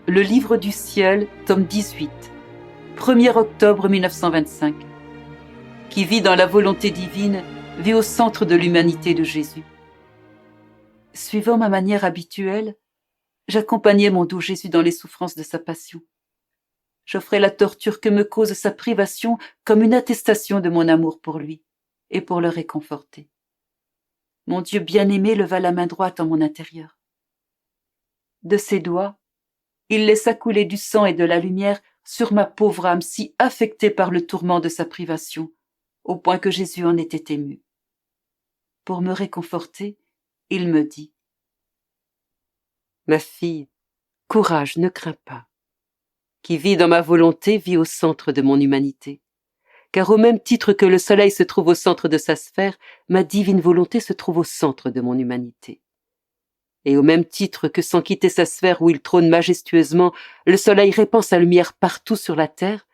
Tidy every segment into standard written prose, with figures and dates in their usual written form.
Le livre du ciel, tome 18, 1er octobre 1925. Qui vit dans la volonté divine, vit au centre de l'humanité de Jésus. Suivant ma manière habituelle, j'accompagnais mon doux Jésus dans les souffrances de sa passion. J'offrais la torture que me cause sa privation comme une attestation de mon amour pour lui et pour le réconforter. Mon Dieu bien-aimé leva la main droite en mon intérieur. De ses doigts, il laissa couler du sang et de la lumière sur ma pauvre âme si affectée par le tourment de sa privation, au point que Jésus en était ému. Pour me réconforter, il me dit : « Ma fille, courage, ne crains pas. Qui vit dans ma volonté vit au centre de mon humanité. Car au même titre que le soleil se trouve au centre de sa sphère, ma divine volonté se trouve au centre de mon humanité. Et au même titre que sans quitter sa sphère où il trône majestueusement, le soleil répand sa lumière partout sur la terre,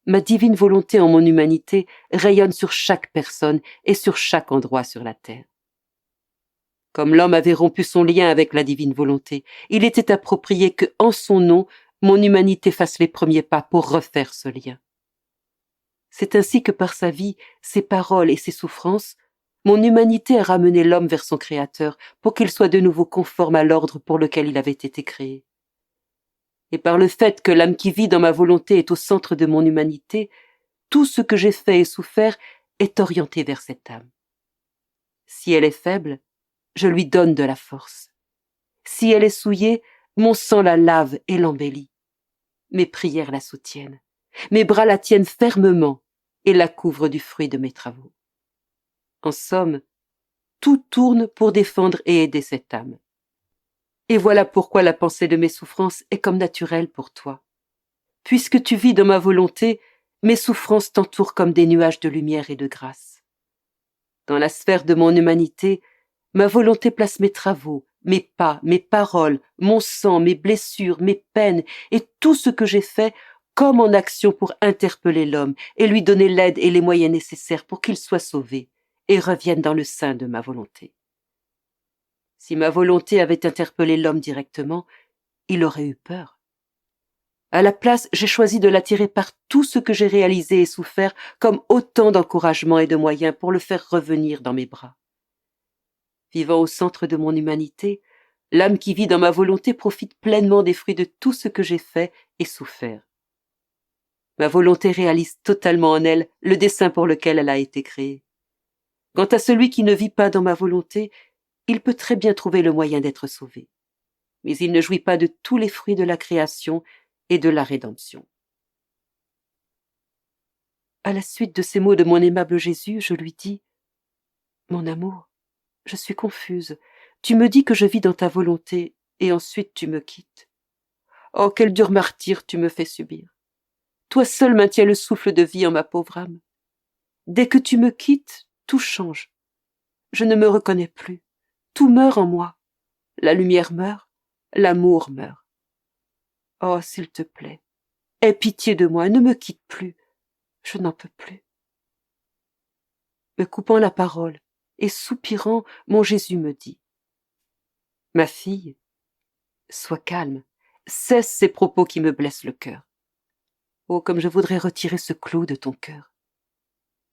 ma divine volonté en mon humanité rayonne sur chaque personne et sur chaque endroit sur la terre. Comme l'homme avait rompu son lien avec la divine volonté, il était approprié que, en son nom, mon humanité fasse les premiers pas pour refaire ce lien. C'est ainsi que par sa vie, ses paroles et ses souffrances, mon humanité a ramené l'homme vers son Créateur pour qu'il soit de nouveau conforme à l'ordre pour lequel il avait été créé. Et par le fait que l'âme qui vit dans ma volonté est au centre de mon humanité, tout ce que j'ai fait et souffert est orienté vers cette âme. Si elle est faible, je lui donne de la force. Si elle est souillée, mon sang la lave et l'embellit. Mes prières la soutiennent, mes bras la tiennent fermement et la couvrent du fruit de mes travaux. En somme, tout tourne pour défendre et aider cette âme. Et voilà pourquoi la pensée de mes souffrances est comme naturelle pour toi. Puisque tu vis dans ma volonté, mes souffrances t'entourent comme des nuages de lumière et de grâce. Dans la sphère de mon humanité, ma volonté place mes travaux, mes pas, mes paroles, mon sang, mes blessures, mes peines et tout ce que j'ai fait comme en action pour interpeller l'homme et lui donner l'aide et les moyens nécessaires pour qu'il soit sauvé et revienne dans le sein de ma volonté. Si ma volonté avait interpellé l'homme directement, il aurait eu peur. À la place, j'ai choisi de l'attirer par tout ce que j'ai réalisé et souffert comme autant d'encouragement et de moyens pour le faire revenir dans mes bras. Vivant au centre de mon humanité, l'âme qui vit dans ma volonté profite pleinement des fruits de tout ce que j'ai fait et souffert. Ma volonté réalise totalement en elle le dessein pour lequel elle a été créée. Quant à celui qui ne vit pas dans ma volonté, il peut très bien trouver le moyen d'être sauvé. Mais il ne jouit pas de tous les fruits de la création et de la rédemption. À la suite de ces mots de mon aimable Jésus, je lui dis : « Mon amour, je suis confuse. Tu me dis que je vis dans ta volonté, et ensuite tu me quittes. Oh, quel dur martyre tu me fais subir. Toi seul maintiens le souffle de vie en ma pauvre âme. Dès que tu me quittes, tout change. Je ne me reconnais plus. Tout meurt en moi. La lumière meurt, l'amour meurt. Oh, s'il te plaît, aie pitié de moi, ne me quitte plus. Je n'en peux plus. » Me coupant la parole et soupirant, mon Jésus me dit : « Ma fille, sois calme, cesse ces propos qui me blessent le cœur. Oh, comme je voudrais retirer ce clou de ton cœur.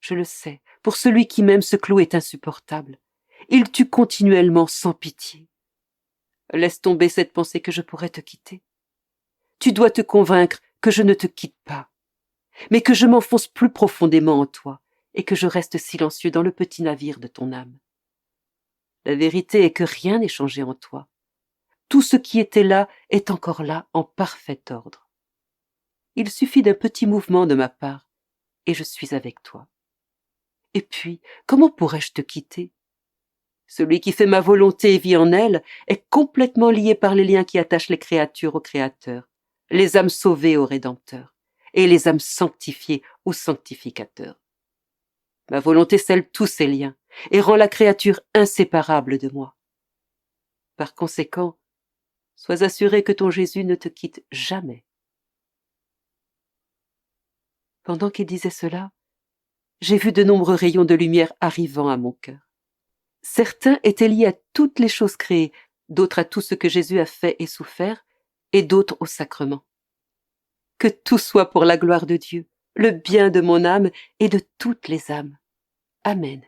Je le sais, pour celui qui m'aime, ce clou est insupportable. Il tue continuellement, sans pitié. Laisse tomber cette pensée que je pourrais te quitter. Tu dois te convaincre que je ne te quitte pas, mais que je m'enfonce plus profondément en toi et que je reste silencieux dans le petit navire de ton âme. La vérité est que rien n'est changé en toi. Tout ce qui était là est encore là en parfait ordre. Il suffit d'un petit mouvement de ma part et je suis avec toi. Et puis, comment pourrais-je te quitter ? Celui qui fait ma volonté et vit en elle est complètement lié par les liens qui attachent les créatures au Créateur, les âmes sauvées au Rédempteur et les âmes sanctifiées au Sanctificateur. Ma volonté scelle tous ces liens et rend la créature inséparable de moi. Par conséquent, sois assuré que ton Jésus ne te quitte jamais. » Pendant qu'il disait cela, j'ai vu de nombreux rayons de lumière arrivant à mon cœur. Certains étaient liés à toutes les choses créées, d'autres à tout ce que Jésus a fait et souffert, et d'autres au sacrement. Que tout soit pour la gloire de Dieu, le bien de mon âme et de toutes les âmes. Amen.